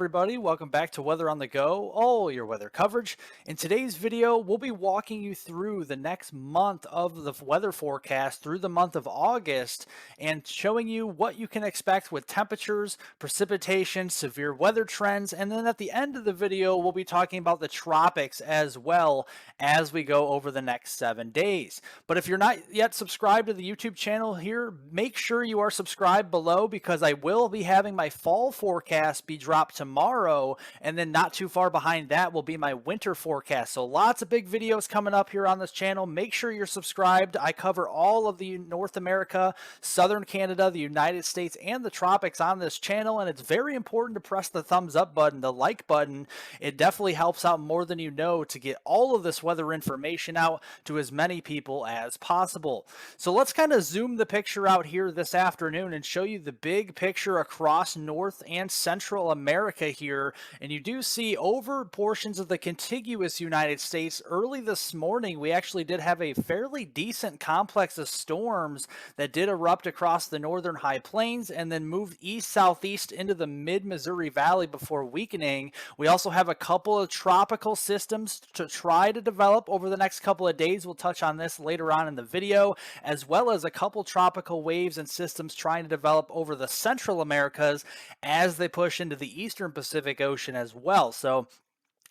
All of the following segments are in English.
Everybody, welcome back to Weather on the Go, all your weather coverage. In today's video, we'll be walking you through the next month of the weather forecast through the month of August and showing you what you can expect with temperatures, precipitation, severe weather trends, and then at the end of the video, we'll be talking about the tropics as well as we go over the next 7 days. But if you're not yet subscribed to the YouTube channel here, make sure you are subscribed below because I will be having my fall forecast be dropped tomorrow, and then not too far behind that will be my winter forecast. So lots of big videos coming up here on this channel. Make sure you're subscribed. I cover all of the North America, Southern Canada, the United States, and the tropics on this channel, and it's very important to press the thumbs up button, the like button. It definitely helps out more than you know to get all of this weather information out to as many people as possible. So let's kind of zoom the picture out here this afternoon and show you the big picture across North and Central America here. And you do see over portions of the contiguous United States early this morning, we actually did have a fairly decent complex of storms that did erupt across the northern high plains and then moved east-southeast into the mid-Missouri Valley before weakening. We also have a couple of tropical systems to try to develop over the next couple of days. We'll touch on this later on in the video, as well as a couple tropical waves and systems trying to develop over the Central Americas as they push into the eastern Pacific Ocean as well. So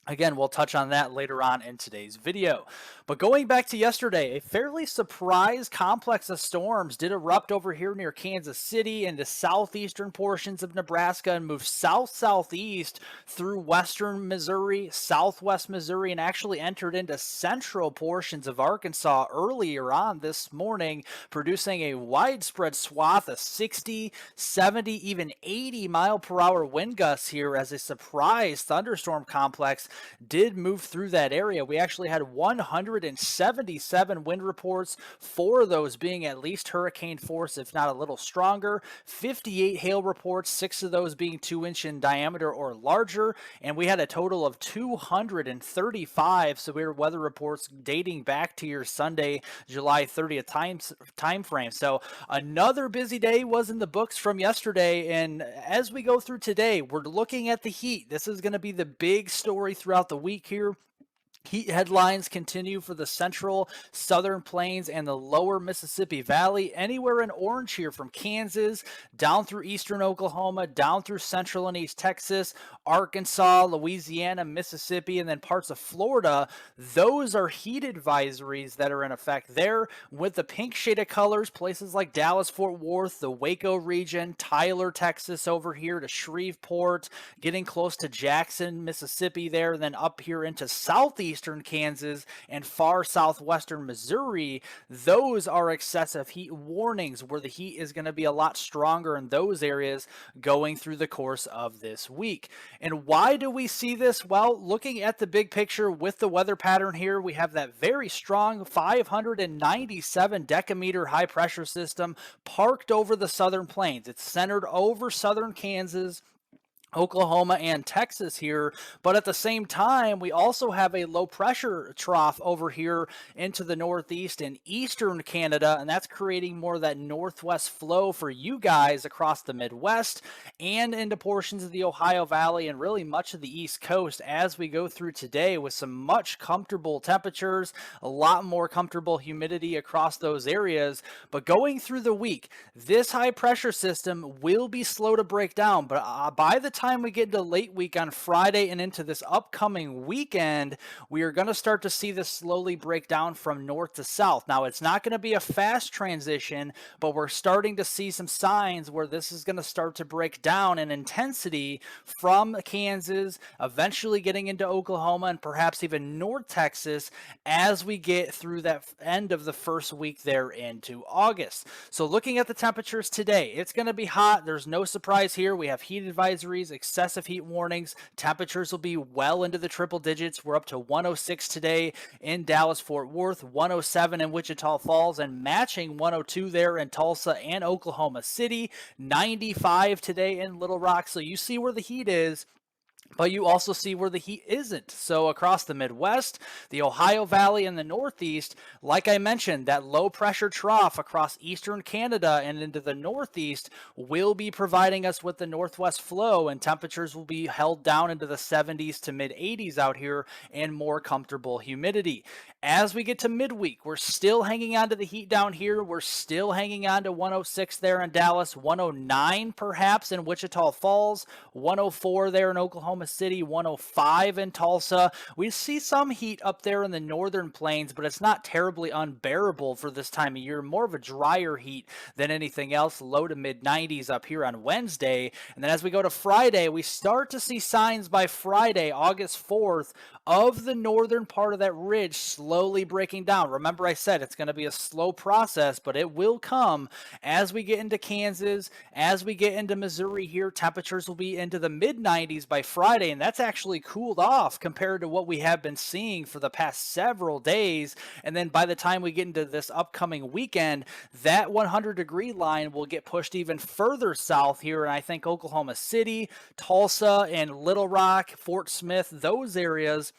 again, we'll touch on that later on in today's video. But going back to yesterday, a fairly surprise complex of storms did erupt over here near Kansas City into southeastern portions of Nebraska and moved south-southeast through western Missouri, southwest Missouri, and actually entered into central portions of Arkansas earlier on this morning, producing a widespread swath of 60, 70, even 80 mile per hour wind gusts here as a surprise thunderstorm complex did move through that area. We actually had 177 wind reports, 4 of those being at least hurricane force, if not a little stronger, 58 hail reports, 6 of those being 2-inch in diameter or larger, and we had a total of 235 severe weather reports dating back to your Sunday, July 30th time frame. So another busy day was in the books from yesterday, and as we go through today, we're looking at the heat. This is going to be the big story throughout the week here. Heat headlines continue for the central, southern plains, and the lower Mississippi Valley. Anywhere in orange here from Kansas, down through eastern Oklahoma, down through central and east Texas, Arkansas, Louisiana, Mississippi, and then parts of Florida. Those are heat advisories that are in effect there. With the pink shaded colors, places like Dallas, Fort Worth, the Waco region, Tyler, Texas over here to Shreveport, getting close to Jackson, Mississippi there, and then up here into southeastern Kansas and far southwestern Missouri. Those are excessive heat warnings where the heat is going to be a lot stronger in those areas going through the course of this week. And why do we see this? Well, looking at the big picture with the weather pattern here, we have that very strong 597 decameter high pressure system parked over the southern plains. It's centered over southern Kansas, Oklahoma, and Texas here, but at the same time we also have a low pressure trough over here into the northeast and eastern Canada, and that's creating more of that northwest flow for you guys across the Midwest and into portions of the Ohio Valley and really much of the East Coast as we go through today with some much comfortable temperatures, a lot more comfortable humidity across those areas. But going through the week, this high pressure system will be slow to break down, but by the time we get into late week on Friday and into this upcoming weekend, we are going to start to see this slowly break down from north to south. Now, it's not going to be a fast transition, but we're starting to see some signs where this is going to start to break down in intensity from Kansas, eventually getting into Oklahoma and perhaps even North Texas as we get through that end of the first week there into August. So looking at the temperatures today, it's going to be hot. There's no surprise here. We have heat advisories, excessive heat warnings. Temperatures will be well into the triple digits. We're up to 106 today in Dallas, Fort Worth, 107 in Wichita Falls, and matching 102 there in Tulsa and Oklahoma City, 95 today in Little Rock. So you see where the heat is. But you also see where the heat isn't. So across the Midwest, the Ohio Valley, and the Northeast, like I mentioned, that low pressure trough across eastern Canada and into the Northeast will be providing us with the northwest flow, and temperatures will be held down into the 70s to mid 80s out here and more comfortable humidity. As we get to midweek, we're still hanging on to the heat down here. We're still hanging on to 106 there in Dallas, 109 perhaps in Wichita Falls, 104 there in Oklahoma City, 105 in Tulsa. We see some heat up there in the northern plains, but it's not terribly unbearable for this time of year. More of a drier heat than anything else, low to mid 90s up here on Wednesday. And then as we go to Friday, we start to see signs by Friday, August 4th, of the northern part of that ridge slowly breaking down. Remember, I said it's going to be a slow process, but it will come as we get into Kansas, as we get into Missouri here. Temperatures will be into the mid 90s by Friday, and that's actually cooled off compared to what we have been seeing for the past several days. And then by the time we get into this upcoming weekend, that 100-degree line will get pushed even further south here. And I think Oklahoma City, Tulsa, and Little Rock, Fort Smith, those areas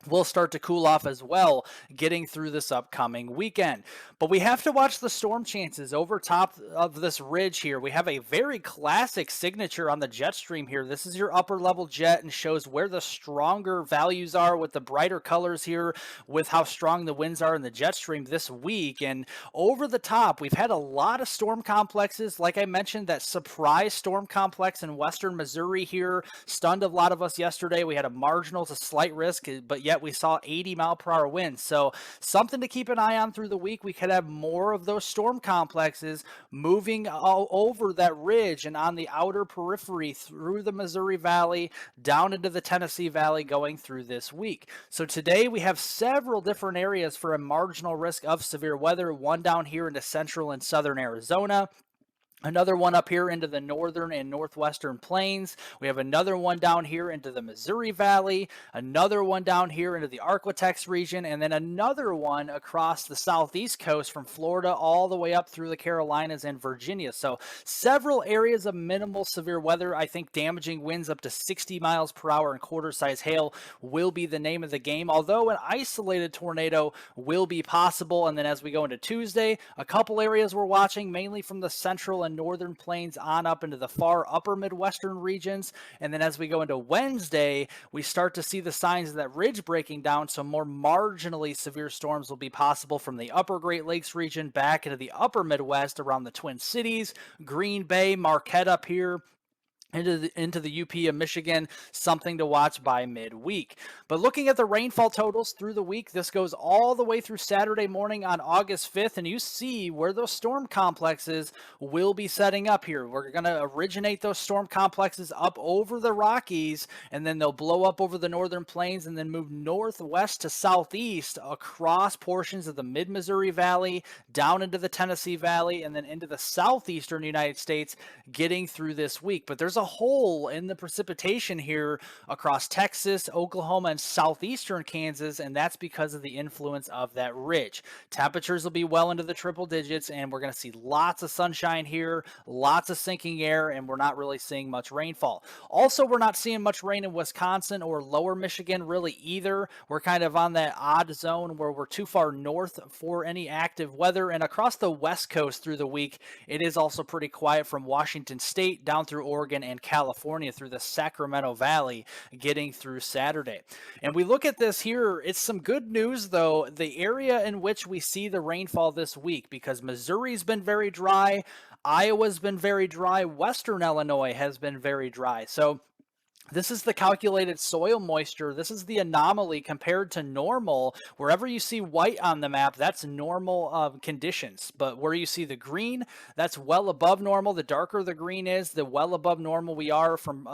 will start to cool off as well, getting through this upcoming weekend. But we have to watch the storm chances over top of this ridge here. We have a very classic signature on the jet stream here. This is your upper level jet and shows where the stronger values are with the brighter colors here, with how strong the winds are in the jet stream this week. And over the top, we've had a lot of storm complexes. Like I mentioned, that surprise storm complex in western Missouri here stunned a lot of us yesterday. We had a marginal to slight risk, but yet we saw 80-mile-per-hour winds. So something to keep an eye on through the week. We could have more of those storm complexes moving all over that ridge and on the outer periphery through the Missouri Valley, down into the Tennessee Valley going through this week. So today we have several different areas for a marginal risk of severe weather. One down here into central and southern Arizona. Another one up here into the northern and northwestern plains. We have another one down here into the Missouri Valley, another one down here into the Arklatex region, and then another one across the southeast coast from Florida all the way up through the Carolinas and Virginia. So several areas of minimal severe weather. I think damaging winds up to 60 miles per hour and quarter-size hail will be the name of the game, although an isolated tornado will be possible. And then as we go into Tuesday, a couple areas we're watching, mainly from the central and northern plains on up into the far upper Midwestern regions. And then as we go into Wednesday, we start to see the signs of that ridge breaking down. So more marginally severe storms will be possible from the upper Great Lakes region back into the upper Midwest around the Twin Cities, Green Bay, Marquette up here, into the UP of Michigan, something to watch by midweek. But looking at the rainfall totals through the week, this goes all the way through Saturday morning on August 5th, and you see where those storm complexes will be setting up here. We're going to originate those storm complexes up over the Rockies, and then they'll blow up over the northern plains and then move northwest to southeast across portions of the mid-Missouri Valley, down into the Tennessee Valley, and then into the southeastern United States, getting through this week. But there's a hole in the precipitation here across Texas, Oklahoma, and southeastern Kansas, and that's because of the influence of that ridge. Temperatures will be well into the triple digits, and we're going to see lots of sunshine here, lots of sinking air, and we're not really seeing much rainfall. Also, we're not seeing much rain in Wisconsin or lower Michigan really either. We're kind of on that odd zone where we're too far north for any active weather, and across the west coast through the week, it is also pretty quiet from Washington State down through Oregon and California through the Sacramento Valley, getting through Saturday. And we look at this here, it's some good news though, the area in which we see the rainfall this week, because Missouri's been very dry, Iowa's been very dry, Western Illinois has been very dry. So this is the calculated soil moisture. This is the anomaly compared to normal. Wherever you see white on the map, that's normal conditions. But where you see the green, that's well above normal. The darker the green is, the well above normal we are from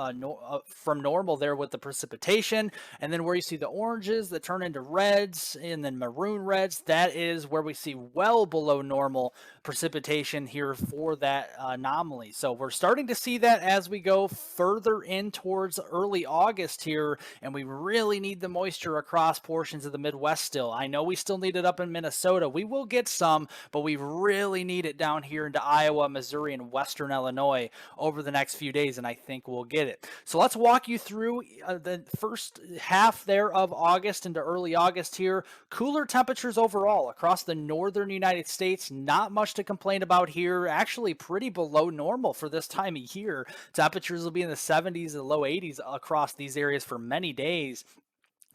normal there with the precipitation. And then where you see the oranges that turn into reds and then maroon reds, that is where we see well below normal precipitation here for that anomaly. So we're starting to see that as we go further in towards early August here, and we really need the moisture across portions of the Midwest still. I know we still need it up in Minnesota. We will get some, but we really need it down here into Iowa, Missouri, and Western Illinois over the next few days, and I think we'll get it. So let's walk you through the first half there of August into early August here. Cooler temperatures overall across the northern United States. Not much to complain about here. Actually pretty below normal for this time of year. Temperatures will be in the 70s and low 80s across these areas for many days.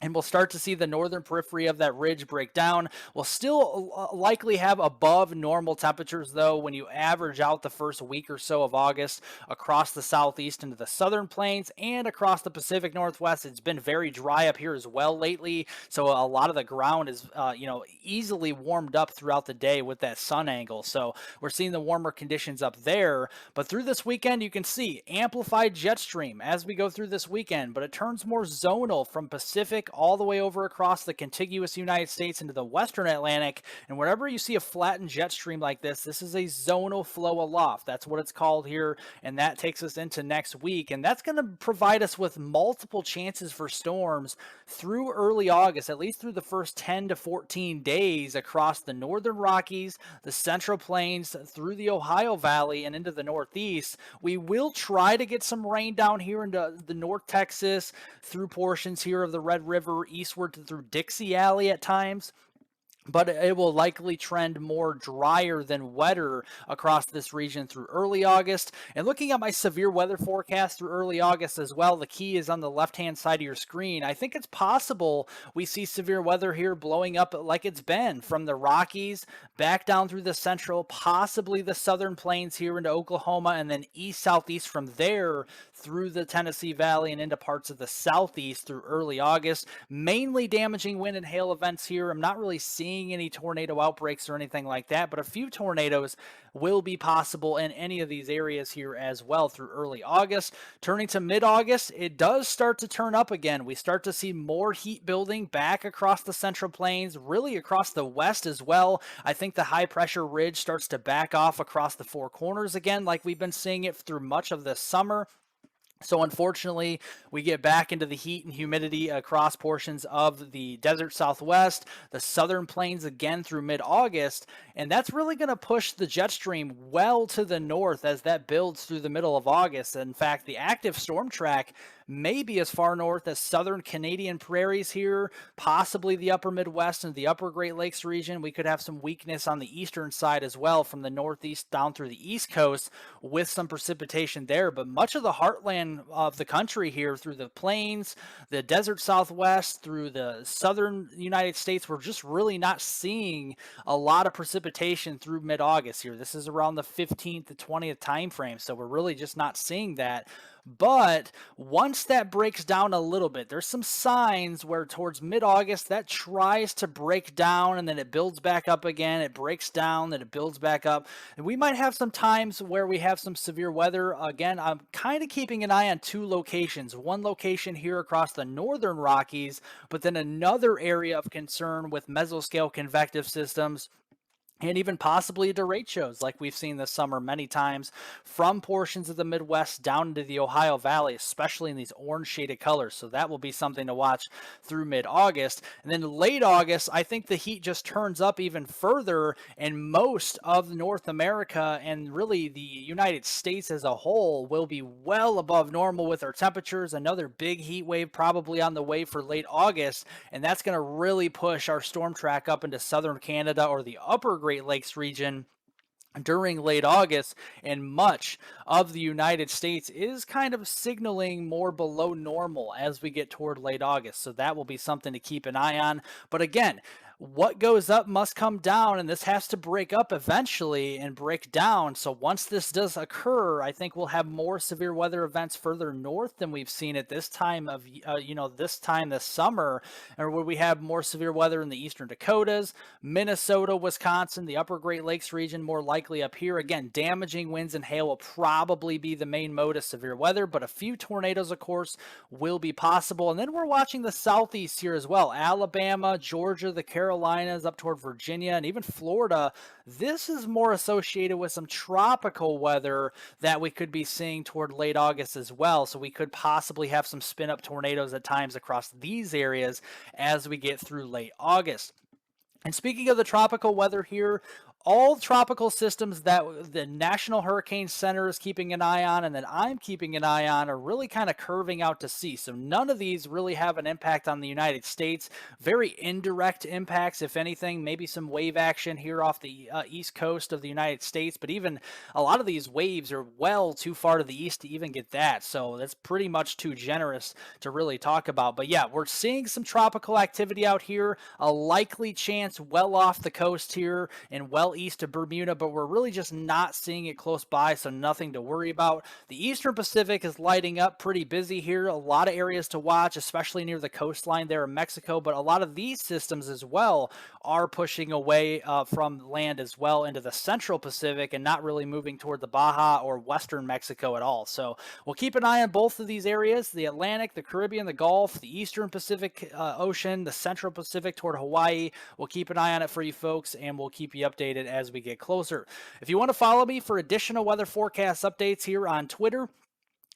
And we'll start to see the northern periphery of that ridge break down. We'll still likely have above normal temperatures, though, when you average out the first week or so of August across the southeast into the southern plains and across the Pacific Northwest. It's been very dry up here as well lately, so a lot of the ground is, easily warmed up throughout the day with that sun angle. So we're seeing the warmer conditions up there. But through this weekend, you can see amplified jet stream as we go through this weekend, but it turns more zonal from Pacific all the way over across the contiguous United States into the western Atlantic. And wherever you see a flattened jet stream like this is a zonal flow aloft. That's what it's called here. And that takes us into next week. And that's going to provide us with multiple chances for storms through early August, at least through the first 10 to 14 days across the northern Rockies, the central plains, through the Ohio Valley, and into the Northeast. We will try to get some rain down here into the North Texas, through portions here of the Red River, eastward through Dixie Alley at times. But it will likely trend more drier than wetter across this region through early August. And looking at my severe weather forecast through early August as well, the key is on the left-hand side of your screen. I think it's possible we see severe weather here blowing up like it's been from the Rockies back down through the central, possibly the southern plains here into Oklahoma, and then east-southeast from there through the Tennessee Valley and into parts of the southeast through early August. Mainly damaging wind and hail events here. I'm not really seeing any tornado outbreaks or anything like that, but a few tornadoes will be possible in any of these areas here as well through early August. Turning to mid-August, it does start to turn up again. We start to see more heat building back across the central plains, really across the west as well. I think the high pressure ridge starts to back off across the four corners again, like we've been seeing it through much of this summer. So unfortunately, we get back into the heat and humidity across portions of the desert Southwest, the southern plains again through mid-August, and that's really going to push the jet stream well to the north as that builds through the middle of August. In fact, the active storm track may be as far north as southern Canadian prairies here, possibly the upper Midwest and the upper Great Lakes region. We could have some weakness on the eastern side as well from the northeast down through the east coast with some precipitation there. But much of the heartland of the country here through the plains, the desert Southwest, through the southern United States, we're just really not seeing a lot of precipitation through mid-August here. This is around the 15th to 20th time frame, so we're really just not seeing that. But once that breaks down a little bit, there's some signs where towards mid-August that tries to break down and then it builds back up again. It breaks down, then it builds back up. And we might have some times where we have some severe weather. Again, I'm kind of keeping an eye on two locations. One location here across the northern Rockies, but then another area of concern with mesoscale convective systems, and even possibly derechos like we've seen this summer many times from portions of the Midwest down into the Ohio Valley, especially in these orange shaded colors. So that will be something to watch through mid-August. And then late August, I think the heat just turns up even further, and most of North America and really the United States as a whole will be well above normal with our temperatures. Another big heat wave probably on the way for late August, and that's going to really push our storm track up into southern Canada or the upper Great Lakes region during late August, and much of the United States is kind of signaling more below normal as we get toward late August. So that will be something to keep an eye on. But again, what goes up must come down, and this has to break up eventually and break down. So once this does occur, I think we'll have more severe weather events further north than we've seen at this time of, this summer, or where we have more severe weather in the eastern Dakotas, Minnesota, Wisconsin, the upper Great Lakes region, more likely up here. Again, damaging winds and hail will probably be the main mode of severe weather, but a few tornadoes, of course, will be possible. And then we're watching the southeast here as well. Alabama, Georgia, the Carolinas, Carolinas, up toward Virginia, and even Florida. This is more associated with some tropical weather that we could be seeing toward late August as well. So we could possibly have some spin up tornadoes at times across these areas as we get through late August. And speaking of the tropical weather here, all tropical systems that the National Hurricane Center is keeping an eye on and that I'm keeping an eye on are really kind of curving out to sea. So none of these really have an impact on the United States. Very indirect impacts, if anything, maybe some wave action here off the east coast of the United States. But even a lot of these waves are well too far to the east to even get that. So that's pretty much too generous to really talk about. But yeah, we're seeing some tropical activity out here, a likely chance well off the coast here and well east of Bermuda, but we're really just not seeing it close by, so nothing to worry about. The Eastern Pacific is lighting up pretty busy here. A lot of areas to watch, especially near the coastline there in Mexico, but a lot of these systems as well are pushing away from land as well into the Central Pacific and not really moving toward the Baja or Western Mexico at all. So we'll keep an eye on both of these areas, the Atlantic, the Caribbean, the Gulf, the Eastern Pacific Ocean, the Central Pacific toward Hawaii. We'll keep an eye on it for you folks, and we'll keep you updated as we get closer. If you want to follow me for additional weather forecast updates here on Twitter,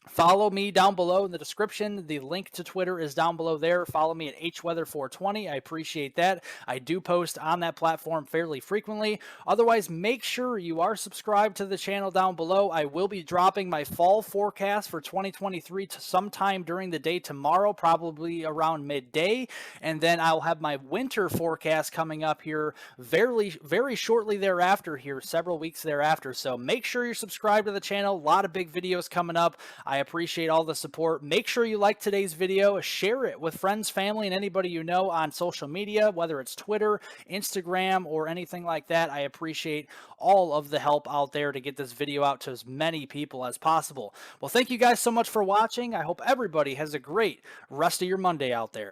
follow me down below in the description. The link to Twitter is down below there. Follow me at hweather420. I appreciate that. I do post on that platform fairly frequently. Otherwise, make sure you are subscribed to the channel down below. I will be dropping my fall forecast for 2023 to sometime during the day tomorrow, probably around midday. And then I'll have my winter forecast coming up here very shortly thereafter here, several weeks thereafter. So make sure you're subscribed to the channel. A lot of big videos coming up. I appreciate all the support. Make sure you like today's video, share it with friends, family, and anybody you know on social media, whether it's Twitter, Instagram, or anything like that. I appreciate all of the help out there to get this video out to as many people as possible. Well, thank you guys so much for watching. I hope everybody has a great rest of your Monday out there.